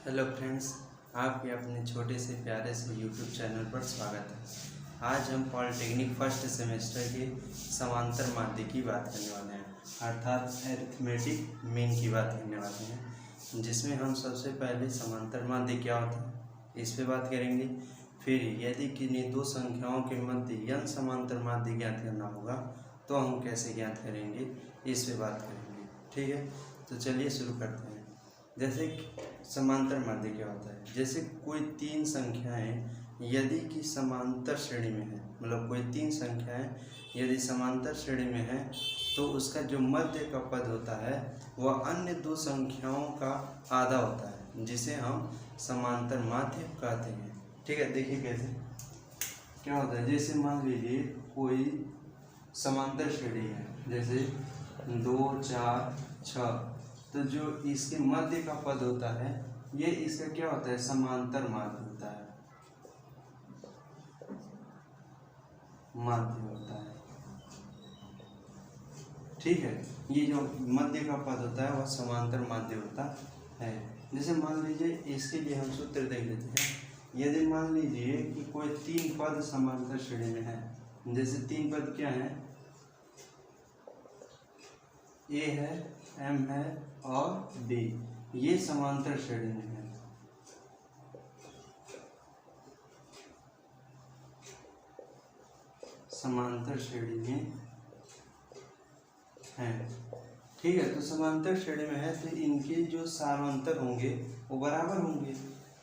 Hello friends, आपके अपने छोटे से प्यारे से यूट्यूब चैनल पर स्वागत है। आज हम पॉलिटेक्निक फर्स्ट सेमेस्टर के समांतर माध्य की बात करने वाले हैं, अर्थात अरिथमेटिक मीन की बात करने वाले हैं, जिसमें हम सबसे पहले समांतर माध्य क्या होता है इस पे बात करेंगे। फिर यदि किन्हीं दो संख्याओं के मध्य n समांतर माध्य ज्ञात करना होगा तो हम कैसे ज्ञात करेंगे इस पे बात करेंगे। ठीक है, तो चलिए शुरू करते हैं। जैसे समांतर माध्य क्या होता है, जैसे कोई तीन संख्याएं यदि कि समांतर श्रेणी में है, मतलब कोई तीन संख्याएं यदि समांतर श्रेणी में है तो उसका जो मध्य का पद होता है वह अन्य दो संख्याओं का आधा होता है, जिसे हम समांतर माध्य कहते हैं। ठीक है, देखिए कैसे क्या होता है। जैसे मान लीजिए कोई समांतर श्रेणी है, जैसे 2, 4, 6, तो जो इसके मध्य का पद होता है ये इसका क्या होता है, समांतर माध्य होता है, माध्य होता है। ठीक है, ये जो मध्य का पद होता है वह समांतर माध्य होता है। जैसे मान लीजिए इसके लिए हम सूत्र देख लेते हैं। यदि मान लीजिए कि कोई तीन पद समांतर श्रेणी में है, जैसे तीन पद क्या है, ए है, एम है और बी, ये समांतर श्रेणी में है। समांतर श्रेणी में है। ठीक है, तो समांतर श्रेणी में है तो इनके जो सामांतर होंगे वो बराबर होंगे।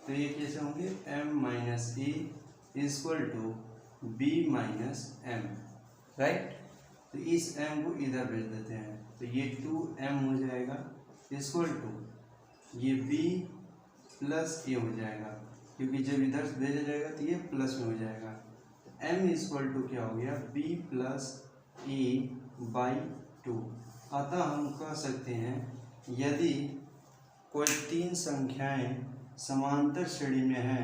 तो ये कैसे होंगे, m minus A equal to B minus M, right. तो इस m को इधर भेज देते हैं तो ये 2m हो जाएगा इक्वल टू ये b प्लस ए हो जाएगा, क्योंकि जब इधर से भेजा जाएगा तो ये प्लस में हो जाएगा। m इक्वल टू क्या हो गया, b प्लस ए बाई 2। अतः हम कह सकते हैं यदि कोई तीन संख्याएं समांतर श्रेणी में है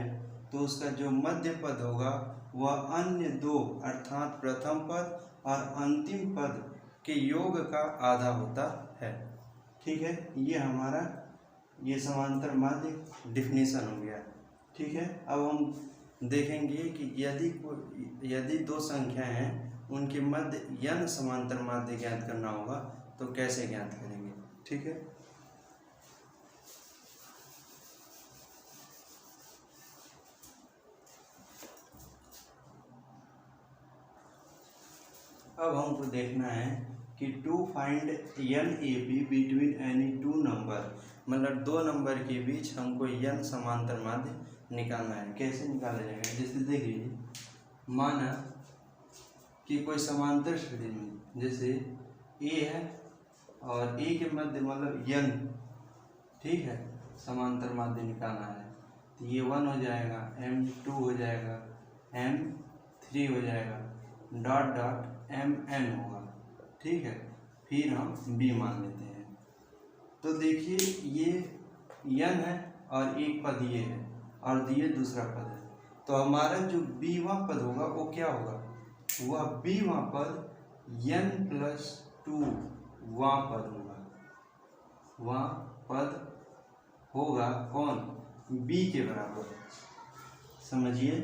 तो उसका जो मध्य पद होगा वह अन्य दो अर्थात प्रथम पद और अंतिम पद के योग का आधा होता है। ठीक है, ये हमारा ये समांतर माध्य डिफिनीशन हो गया। ठीक है, अब हम देखेंगे कि यदि दो संख्याएं हैं उनके मध्य n समांतर माध्य ज्ञात करना होगा तो कैसे ज्ञात करेंगे। ठीक है, अब हमको देखना है कि to find n a b between any two number, मतलब दो नंबर के बीच हमको n समांतर माध्य निकालना है। कैसे निकाला जाएगा, जैसे देखिए माना कि कोई समांतर श्रेणी में जैसे a है और a के मध्य मतलब n, ठीक है, समांतर माध्य निकालना है तो ये 1 हो जाएगा, m2 हो जाएगा, m3 हो जाएगा, डॉट डॉट mn होगा। ठीक है, फिर हम b मान लेते हैं। तो देखिए ये n है और एक पद ये है और ये दूसरा पद है, तो हमारा जो बीवां पद होगा वो क्या होगा, वह बीवां पद n प्लस 2 वां पद होगा। वां पद होगा कौन, b के बराबर। समझिए,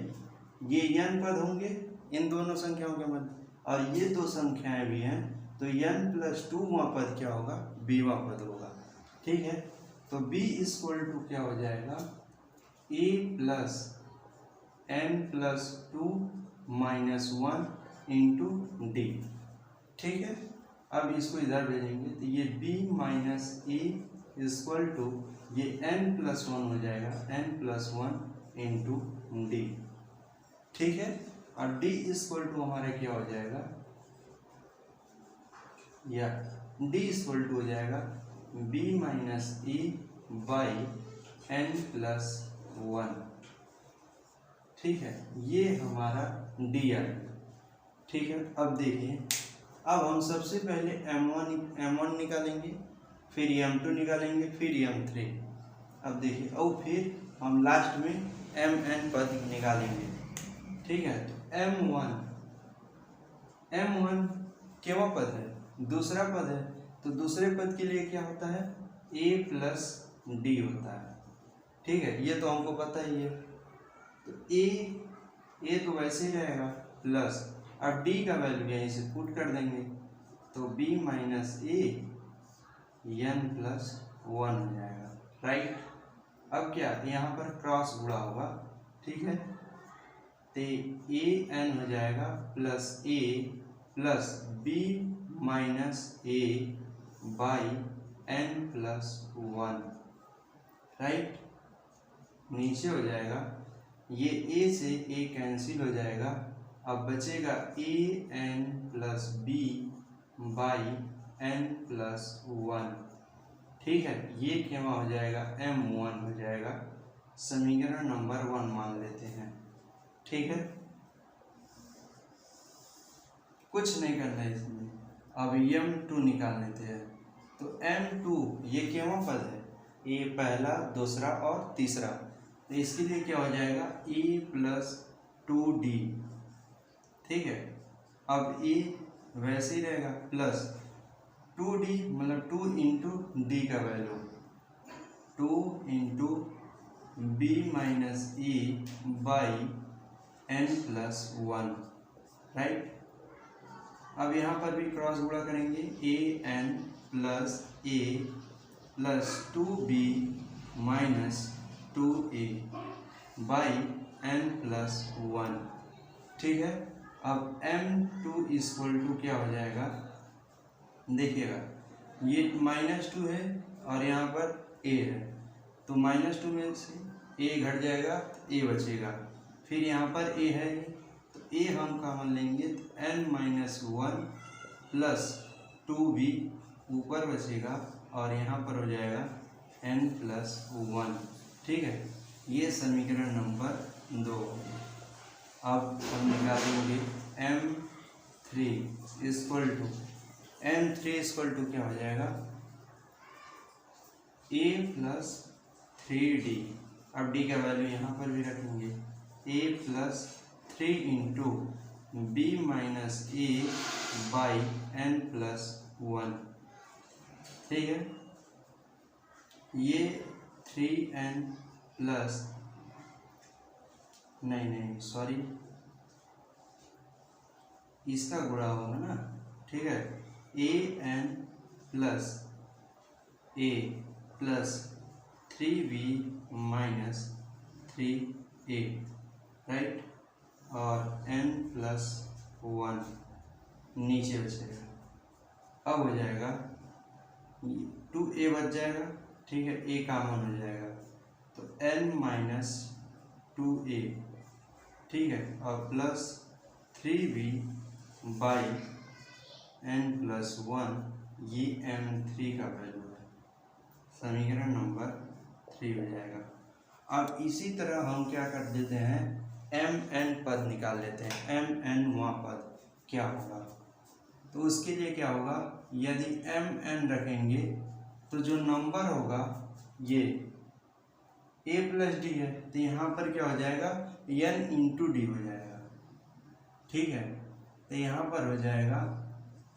ये n पद होंगे इन दोनों संख्याओं के मध्य और ये दो संख्याएं भी हैं तो n प्लस 2 वां पद क्या होगा, बीवां पद होगा। ठीक है, तो b इक्वल टू क्या हो जाएगा, a plus n plus 2 minus 1 into D. ठीक है, अब इसको इधर भेजेंगे तो ये b minus A equal to ये n प्लस 1 हो जाएगा, n प्लस 1 इंटू डी। ठीक है, और d इक्वल टू हमारा क्या हो जाएगा, या d इक्वल टू हो जाएगा b minus A by n plus 1। ठीक है, ये हमारा d आ गया। ठीक है, अब देखिए, अब हम सबसे पहले m1 निकालेंगे, फिर m2 निकालेंगे, फिर m3। अब देखिए, और फिर हम लास्ट में mn पद निकालेंगे। ठीक है, तो m1 केवल पद है, दूसरा पद है, तो दूसरे पद के लिए क्या होता है, a प्लस डी होता है। ठीक है, ये तो हमको पता ही है। तो ए तो वैसे ही रहेगा प्लस, अब डी का वैल्यू यहीं से पुट कर देंगे, तो b माइनस ए n प्लस 1 हो जाएगा, राइट। अब क्या, यहाँ पर क्रॉस गुणा होगा, ठीक है, तो ए एन हो जाएगा plus A plus B minus A by N plus 1, right. नीचे हो जाएगा, ये ए से ए कैंसिल हो जाएगा, अब बचेगा a n plus b by N plus 1, ठीक है। ये क्या हो जाएगा, m1 हो जाएगा, समीकरण नंबर 1 मान लेते हैं, ठीक है। कुछ नहीं करना है इसमें, अब m2 निकाल लेते हैं। तो m2 ये क्यों पद है, ये पहला, दूसरा और तीसरा, तो इसके लिए क्या हो जाएगा, e प्लस 2d, ठीक है। अब e वैसे ही रहेगा प्लस 2d, मतलब 2 इंटू डी का value 2 into B minus A by N plus 1, right. अब यहाँ पर भी क्रॉस गुणा करेंगे, a n plus A plus 2b minus 2a by N plus 1, ठीक है। अब m2 इक्वल टू क्या हो जाएगा, देखिएगा, ये -2 है और यहाँ पर a है, तो -2 में से a घट जाएगा, a बचेगा, फिर यहाँ पर a है, तो a हम कॉमन लेंगे, तो n-1 प्लस 2b ऊपर बचेगा और यहाँ पर हो जाएगा n प्लस 1, ठीक है। ये समीकरण नंबर 2। अब हम निकालेंगे m3 equal to, m3 equal to क्या हो जाएगा, a प्लस 3d, अब d का वैल्यू यहाँ पर भी रखेंगे, a plus 3 into B minus A by N plus 1, ठीक है। ये 3n प्लस, नहीं सॉरी, इसका गुणा होगा ना, ठीक है, a n plus A plus 3b minus 3a, right, और n प्लस 1 नीचे बचेगा, अब हो जाएगा 2a बच जाएगा, ठीक है, a कॉमन हो जाएगा, तो n माइनस 2a, ठीक है, और plus 3b by n plus 1, ये m3 का वैल्यू है, समीकरण नंबर 3 हो जाएगा। अब इसी तरह हम क्या कर देते हैं, mn पद निकाल लेते हैं, mn वहाँ पद क्या होगा, तो उसके लिए क्या होगा, यदि mn रखेंगे तो जो नंबर होगा ये a प्लस डी है, तो यहाँ पर क्या हो जाएगा, n इंटू डी हो जाएगा, ठीक है, तो यहाँ पर हो जाएगा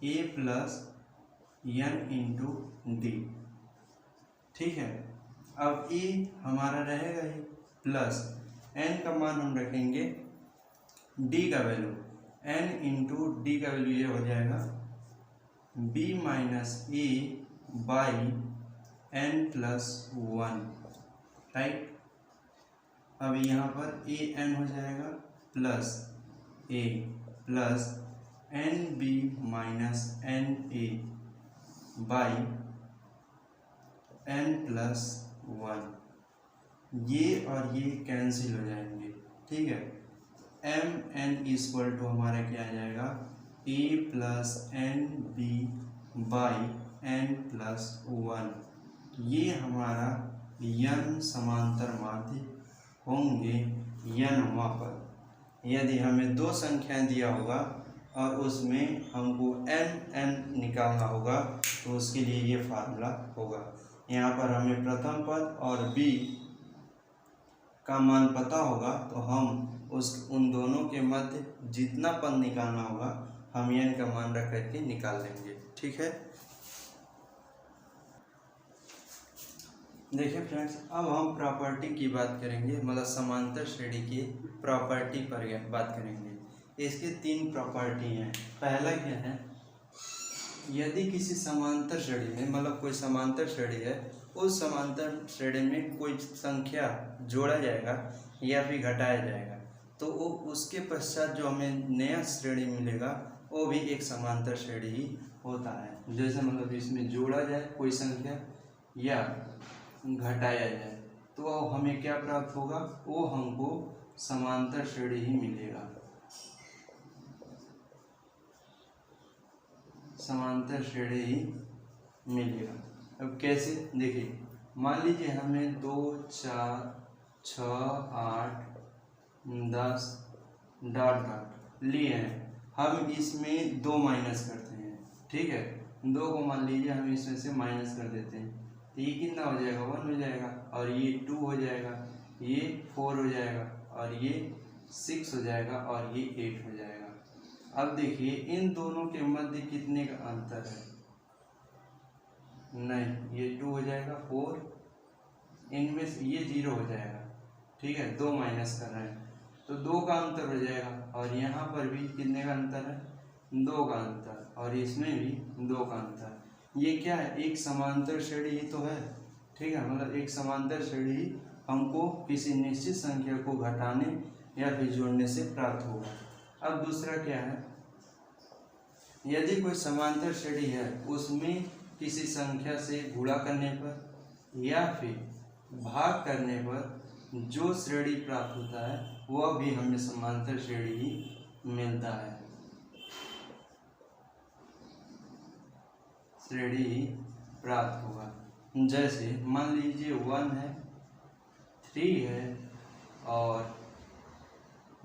a plus n into D, ठीक है। अब a हमारा रहेगा ही, प्लस n का मान हम रखेंगे, d का वैल्यू n इंटू डी का वैल्यू ये हो जाएगा b minus A by n plus 1, right. अब यहाँ पर ए एन हो जाएगा plus A plus N B minus N A by N plus 1, ये और ये कैंसिल हो जाएंगे, ठीक है। एम एन इक्वल टू हमारा क्या आ जाएगा, a plus N b by N plus 1, ये हमारा n समांतर माध्य होंगे n पर। यदि हमें दो संख्याएं दिया होगा और उसमें हमको n निकालना होगा तो उसके लिए ये फार्मूला होगा। यहाँ पर हमें प्रथम पद और b का मान पता होगा तो हम उन दोनों के मध्य जितना पद निकालना होगा हम n का मान रख करके निकाल लेंगे, ठीक है। देखिए फ्रेंड्स, अब हम प्रॉपर्टी की बात करेंगे, मतलब समांतर श्रेणी की प्रॉपर्टी पर बात करेंगे। इसके 3 प्रॉपर्टी हैं। पहला क्या है, यदि किसी समांतर श्रेणी में, मतलब कोई समांतर श्रेणी है, उस समांतर श्रेणी में कोई संख्या जोड़ा जाएगा या फिर घटाया जाएगा, तो वो उसके पश्चात जो हमें नया श्रेणी मिलेगा वो भी एक समांतर श्रेणी ही होता है। जैसे मतलब इसमें जोड़ा जाए कोई संख्या या घटाया जाए तो हमें क्या प्राप्त होगा, वो हमको समांतर श्रेणी ही मिलेगा, समांतर श्रेणी ही मिलेगा। अब कैसे, देखिए मान लीजिए हमें 2, 4, 6, 8, 10 डॉट डॉट लिए हैं, हम इसमें 2 माइनस करते हैं, ठीक है। 2 को मान लीजिए हम इसमें से माइनस कर देते हैं, तो ये कितना हो जाएगा, 1 हो जाएगा, और ये 2 हो जाएगा, ये 4 हो जाएगा, और ये 6 हो जाएगा, और ये 8 हो जाएगा। अब देखिए इन दोनों के मध्य कितने का अंतर है, नहीं, ये 2 हो जाएगा, 4, इनमें से ये 0 हो जाएगा, ठीक है। 2 माइनस कर रहे हैं तो 2 का अंतर हो जाएगा, और यहाँ पर भी कितने का अंतर है, 2 का अंतर, और इसमें भी 2 का अंतर। ये क्या है, एक समांतर श्रेणी ही तो है, ठीक है। मतलब एक समांतर श्रेणी हमको किसी निश्चित संख्या को घटाने या फिर जोड़ने से प्राप्त होगा। अब दूसरा क्या है, यदि कोई समांतर श्रेणी है उसमें किसी संख्या से गुणा करने पर या फिर भाग करने पर जो श्रेणी प्राप्त होता है वह भी हमें समांतर श्रेणी ही मिलता है, श्रेणी ही प्राप्त होगा। जैसे मान लीजिए 1 है, 3 है, और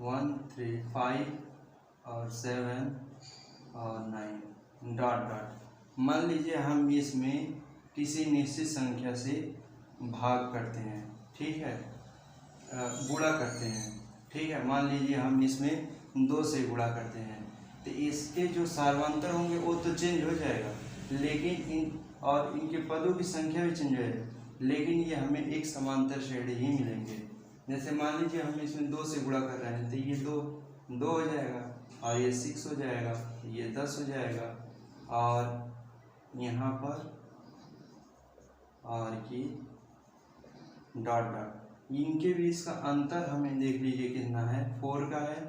1, 3, 5 और 7 और 9 डॉट डॉट। मान लीजिए हम इसमें किसी निश्चित संख्या से भाग करते हैं, ठीक है, गुणा करते हैं, ठीक है। मान लीजिए हम इसमें 2 से गुणा करते हैं, तो इसके जो सार्वंतर होंगे वो तो चेंज हो जाएगा, लेकिन इनके पदों की संख्या भी चेंज हो जाएगी, लेकिन ये हमें एक समांतर श्रेणी ही मिलेंगे। जैसे मान लीजिए हम इसमें 2 से गुणा कर रहे हैं, तो ये 2 हो जाएगा, और ये 6 हो जाएगा, ये 10 हो जाएगा, और यहाँ पर और ये डॉट डॉट। इनके बीच का अंतर हमें देख लीजिए कितना है, 4 का है।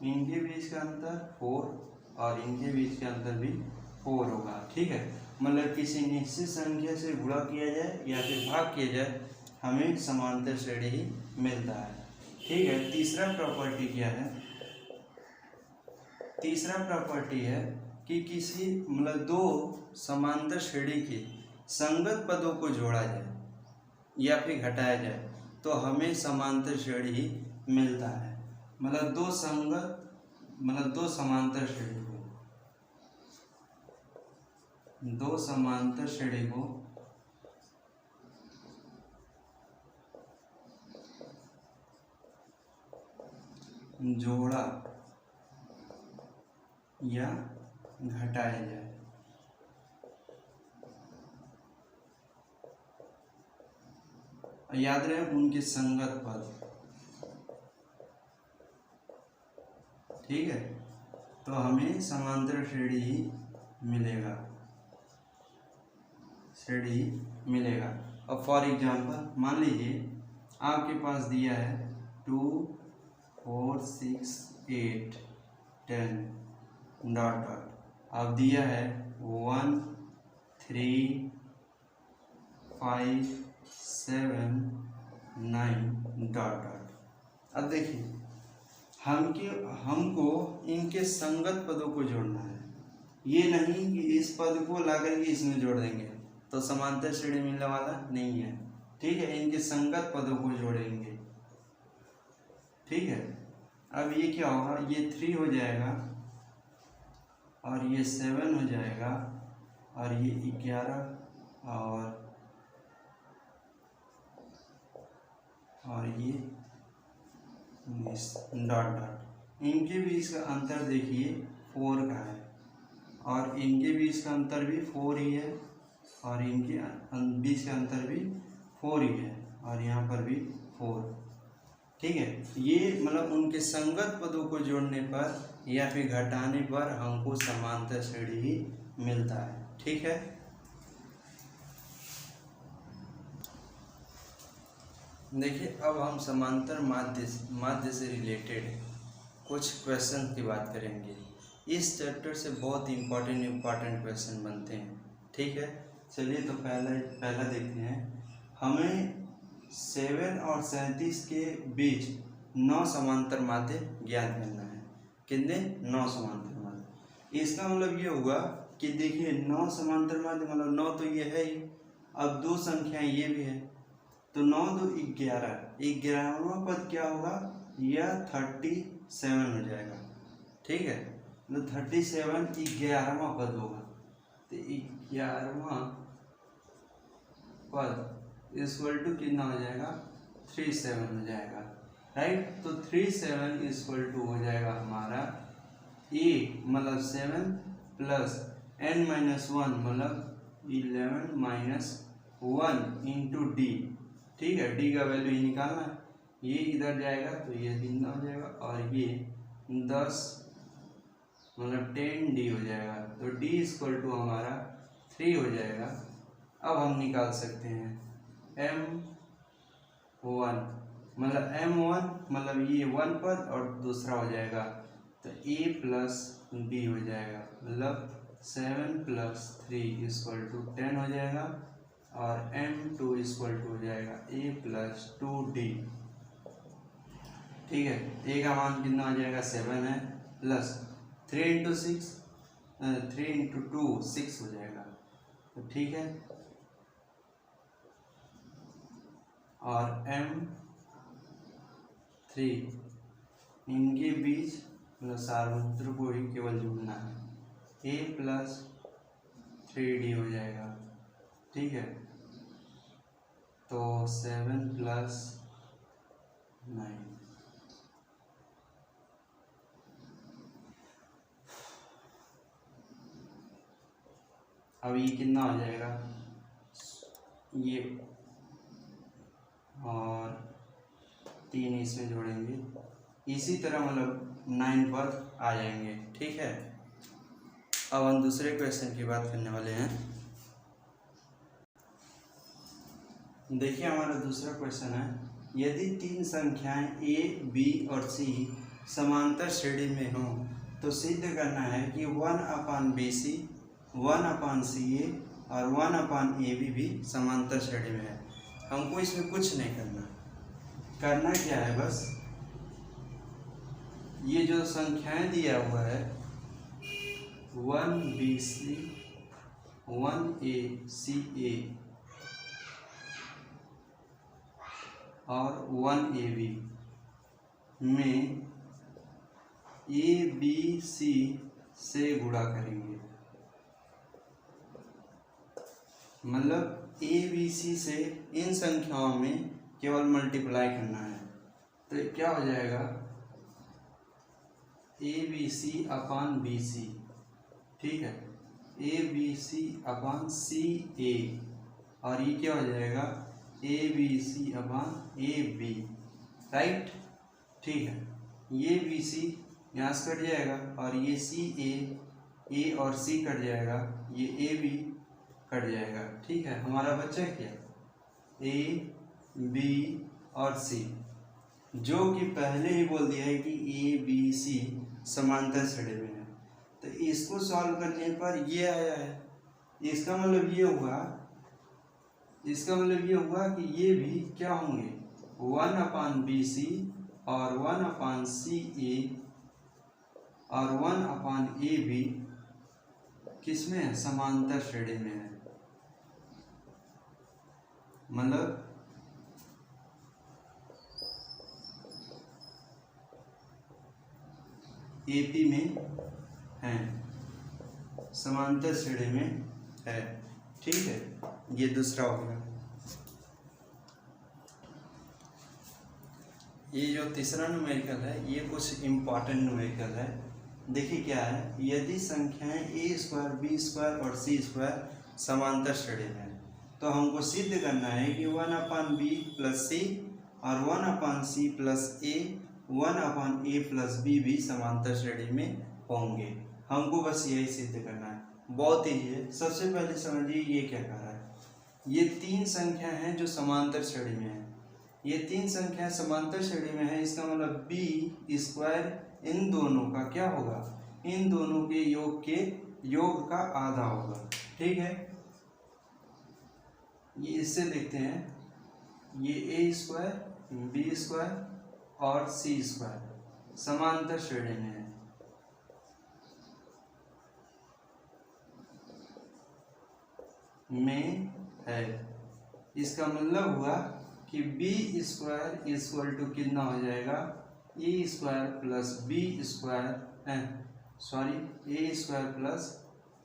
इनके बीच का अंतर 4 और इनके बीच का अंतर भी 4 होगा, ठीक है। मतलब किसी निश्चित संख्या से गुणा किया जाए या फिर भाग किया जाए हमें समांतर श्रेणी ही मिलता है, ठीक है। तीसरा प्रॉपर्टी क्या है, तीसरा प्रॉपर्टी है कि किसी मतलब 2 समांतर श्रेणी के संगत पदों को जोड़ा जाए या फिर घटाया जाए तो हमें समांतर श्रेणी ही मिलता है। मतलब 2 समांतर श्रेणी को, 2 समांतर श्रेणी को जोड़ा या घटाया जाए, याद रहे उनके संगत पद, ठीक है, तो हमें समांतर श्रेणी ही मिलेगा, श्रेणी मिलेगा। अब फॉर एग्जांपल मान लीजिए आपके पास दिया है 2, 4, 6, 8, 10 डॉट डॉट। अब दिया है 1, 3, 5, 7, 9 डॉट डॉट। अब देखिए हमको इनके संगत पदों को जोड़ना है, ये नहीं कि इस पद को ला करके इसमें जोड़ देंगे तो समांतर श्रेणी मिलने वाला नहीं है, ठीक है। इनके संगत पदों को जोड़ेंगे, ठीक है। अब ये क्या होगा, ये 3 हो जाएगा, और ये 7 हो जाएगा, और ये 11 और ये 19 डॉट डॉट। इनके बीच का अंतर देखिए 4 का है, और इनके बीच का अंतर भी 4 ही है, और इनके बीच का अंतर भी 4 ही है और यहाँ पर भी 4। ठीक है, ये मतलब उनके संगत पदों को जोड़ने पर या फिर घटाने पर हमको समांतर श्रेणी ही मिलता है। ठीक है, देखिए अब हम समांतर माध्य से रिलेटेड कुछ क्वेश्चन की बात करेंगे। इस चैप्टर से बहुत इम्पोर्टेंट क्वेश्चन बनते हैं। ठीक है, चलिए तो पहला देखते हैं। हमें 7 और 37 के बीच 9 समांतर माध्य ज्ञात करना है। कितने? 9 समांतर माध्य। इसका मतलब ये हुआ कि देखिए 9 समांतर माध्य मतलब 9 तो ये है ही, अब 2 संख्याएं ये भी है, तो 9 2 11, 11वां पद क्या होगा? यह 37 हो जाएगा। ठीक है, तो 37 11वां पद होगा, तो 11वां पद इक्वल टू कितना हो जाएगा? 37 हो जाएगा। राइट, तो 37 इक्वल टू हो जाएगा हमारा a मतलब 7 प्लस n-1 मतलब 11 माइनस 1 इंटू डी। ठीक है, डी का वैल्यू ही निकालना है, ये इधर जाएगा तो ये कितना हो जाएगा और ये 10 मतलब 10 डी हो जाएगा, तो डी इक्वल टू हमारा 3 हो जाएगा। अब हम निकाल सकते हैं m1 मतलब m1 मतलब ये 1 पद और दूसरा हो जाएगा तो a प्लस डी हो जाएगा, मतलब 7 प्लस 3 इक्वल टू 10 हो जाएगा और m2 इक्वल टू हो जाएगा a प्लस 2d। ठीक है, a का मान कितना हो जाएगा? 7 है, प्लस 3 इंटू 6 3 इंटू 2 6 हो जाएगा। तो ठीक है, और m3 इनके बीच मतलब सार्वत्र को ही केवल जोड़ना है, a प्लस 3d हो जाएगा। ठीक है, तो 7 प्लस 9 अब ये कितना हो जाएगा? ये और 3 इसमें जोड़ेंगे, इसी तरह मतलब 9 पद आ जाएंगे। ठीक है, अब हम दूसरे क्वेश्चन की बात करने वाले हैं। देखिए हमारा दूसरा क्वेश्चन है, यदि 3 संख्याएं a, b और c समांतर श्रेणी में हों तो सिद्ध करना है कि 1/bc 1/ca और 1/ab भी समांतर श्रेणी में है। हमको इसमें कुछ नहीं करना क्या है, बस ये जो संख्याएं दिया हुआ है 1bc 1aca और 1ab में abc से गुणा करेंगे, मतलब abc से इन संख्याओं में केवल मल्टीप्लाई करना है, तो क्या हो जाएगा? abc/bc। ठीक है, abc/ca और ये क्या हो जाएगा? abc/ab। राइट, ठीक है, ये bc यहाँ से कट जाएगा और ये ca a और c कट जाएगा, ये ab कट जाएगा। ठीक है, हमारा बच्चा क्या? a b और c, जो कि पहले ही बोल दिया है कि a b c समांतर श्रेणी में है, तो इसको सॉल्व करने पर ये आया है। इसका मतलब ये हुआ कि ये भी क्या होंगे? 1/bc और 1/ca और 1/ab किस में है? समांतर श्रेणी में है, मतलब AP में है, समांतर श्रेणी में है। ठीक है, ये दूसरा हो गया। ये जो तीसरा न्यूमेरिकल है ये कुछ इम्पॉर्टेंट न्यूमेरिकल है। देखिए क्या है, यदि संख्याएं a² b² और c² समांतर श्रेणी में है तो हमको सिद्ध करना है कि 1/b प्लस सी और 1/c प्लस ए 1/a प्लस बी भी समांतर श्रेणी में होंगे। हमको बस यही सिद्ध करना है, बहुत ही है। सबसे पहले समझिए ये क्या कह रहा है। ये तीन संख्या हैं जो समांतर श्रेणी में है, ये तीन संख्या समांतर श्रेणी में है। इसका मतलब बी स्क्वायर इन दोनों का क्या होगा, इन दोनों के योग का आधा होगा। ठीक है, ये इससे देखते हैं, ये ए स्क्वायर बी स्क्वायर और सी स्क्वायर समांतर श्रेणी में है। इसका मतलब हुआ कि बी स्क्वायर इक्वल टू कितना हो जाएगा, A square plus B square A square plus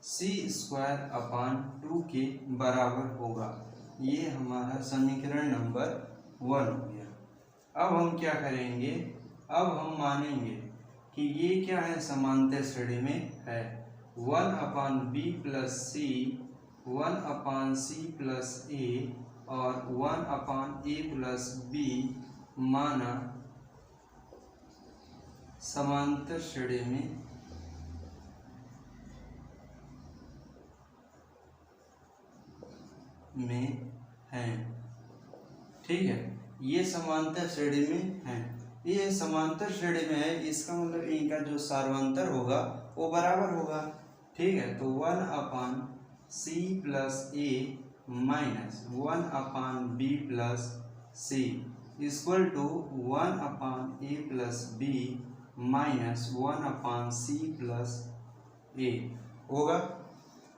C square upon 2 के बराबर होगा। ये हमारा समीकरण नंबर 1 हो गया। अब हम क्या करेंगे, अब हम मानेंगे कि ये क्या है, समांतर श्रेणी में है। 1/b प्लस सी 1/c प्लस ए और 1/a प्लस बी माना समांतर श्रेणी में है। ठीक है, ये समांतर श्रेणी में है, ये समांतर श्रेणी में है। इसका मतलब इनका जो सार्वंतर होगा वो बराबर होगा। ठीक है, तो 1/c plus a minus 1/b plus C equal to 1/a plus B minus 1/c plus a होगा।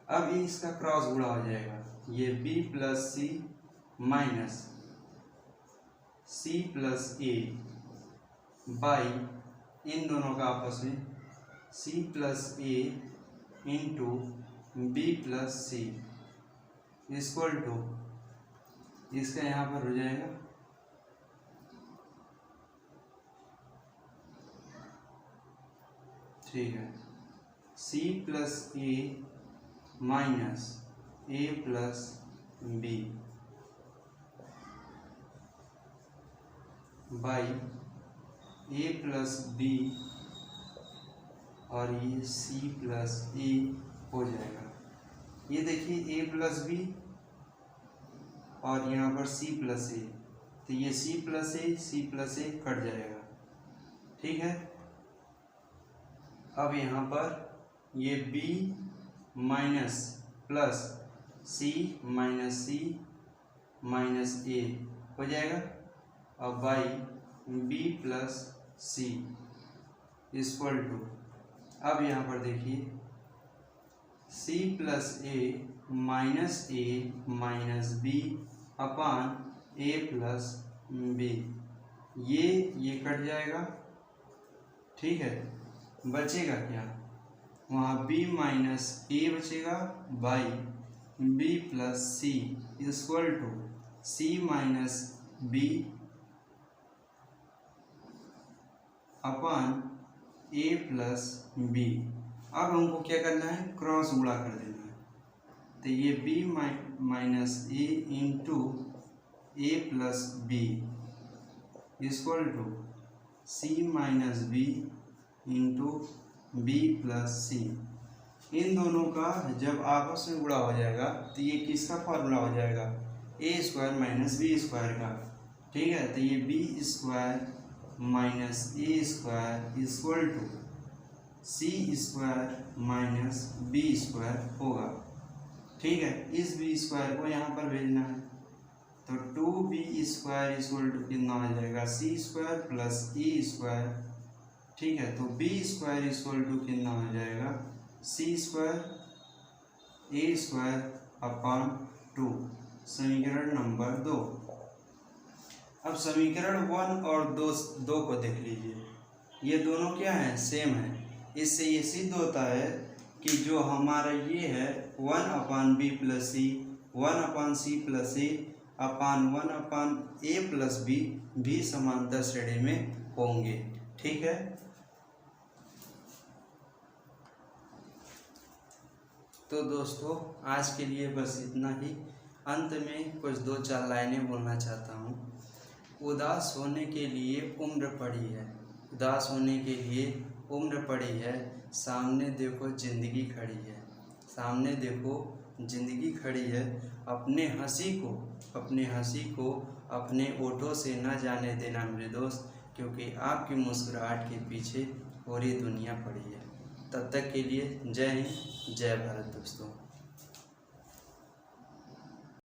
अब इसका क्रॉस गुणा हो जाएगा, ये b plus c minus c plus a by इन दोनों का आपस में c plus a into b plus C equal to, इसका यहाँ पर हो जाएगा ठीक है, c plus a minus a plus b by a plus b और ये c प्लस ए हो जाएगा। ये देखिए a प्लस बी और यहाँ पर c प्लस ए, तो ये c प्लस ए कट जाएगा। ठीक है, अब यहाँ पर ये b minus plus c minus a हो जाएगा और by b plus C equal to, अब यहाँ पर देखिए c plus a minus B upon A plus b, ये कट जाएगा। ठीक है, बचेगा क्या, वहाँ b माइनस ए बचेगा by b plus C equal to c minus B upon A plus B. अब हमको क्या करना है, क्रॉस गुणा कर देना है। तो ये b minus a into a plus b equal to c minus b into b plus c. इन दोनों का जब आपस में गुणा हो जाएगा तो ये किसका फॉर्मूला हो जाएगा, A square minus B square का। ठीक है, तो ये B square minus A square equal to C square minus B square होगा। ठीक है, इस बी स्क्वायर को यहाँ पर भेजना है, तो 2b स्क्वायर इक्वल टू कितना आ जाएगा, सी स्क्वायर प्लस ए स्क्वायर। ठीक है, तो b स्क्वायर इक्वल टू कितना हो जाएगा, सी स्क्वायर ए स्क्वायर अपान 2, समीकरण नंबर 2। अब समीकरण 1 और 2 को देख लीजिए, ये दोनों क्या हैं, सेम है। इससे ये सिद्ध होता है कि जो हमारा ये है 1/b प्लस सी 1/c प्लस ए अपान 1/a प्लस बी भी समांतर श्रेणी में होंगे। ठीक है, तो दोस्तों आज के लिए बस इतना ही। अंत में कुछ 2-4 लाइनें बोलना चाहता हूँ। उदास होने के लिए उम्र पड़ी है, उदास होने के लिए उम्र पड़ी है, सामने देखो ज़िंदगी खड़ी है, सामने देखो ज़िंदगी खड़ी है। अपने हंसी को अपने ओठों से न जाने देना मेरे दोस्त, क्योंकि आपकी मुस्कुराहट के पीछे पूरी दुनिया पड़ी है। तब तक के लिए जय हिंद, जय भारत दोस्तों।